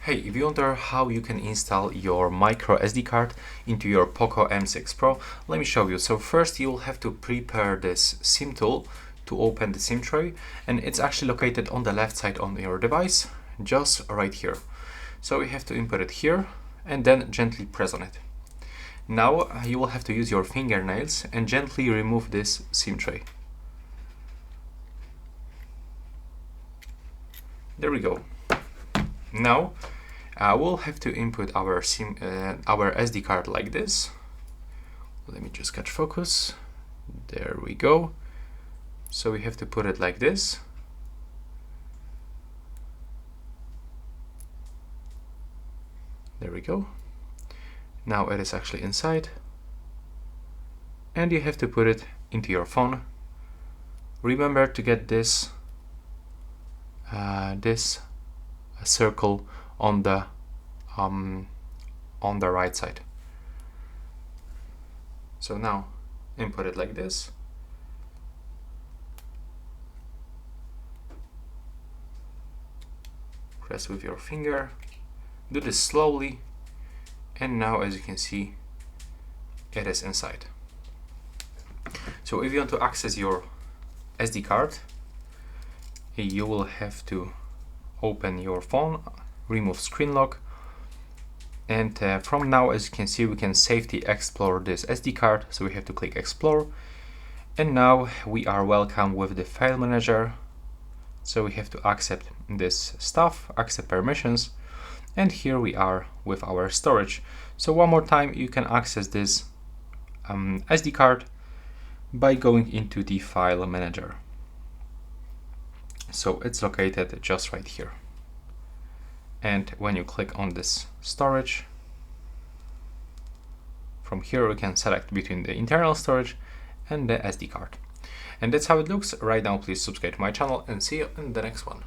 Hey, if you wonder how you can install your micro SD card into your POCO M6 Pro, let me show you. So first you will have to prepare this SIM tool to open the SIM tray, and it's actually located on the left side on your device, just right here. So you have to input it here and then gently press on it. Now you will have to use your fingernails and gently remove this SIM tray. There we go. Now we'll have to input our our SD card like this. Let me just catch focus. There we go. So we have to put it like this. There we go. Now it is actually inside. And you have to put it into your phone. Remember to get this circle on the right side. So now input it like this. Press with your finger. Do this slowly, and now as you can see, it is inside. So if you want to access your SD card, you will have to open your phone, remove screen lock, and from now, as you can see, we can safely explore this SD card. So we have to click explore, and now we are welcome with the file manager. So we have to accept this stuff, accept permissions, and here we are with our storage. So one more time, you can access this SD card by going into the file manager. So it's located just right here. And when you click on this storage, from here we can select between the internal storage and the SD card. And that's how it looks. Right now, please subscribe to my channel and see you in the next one.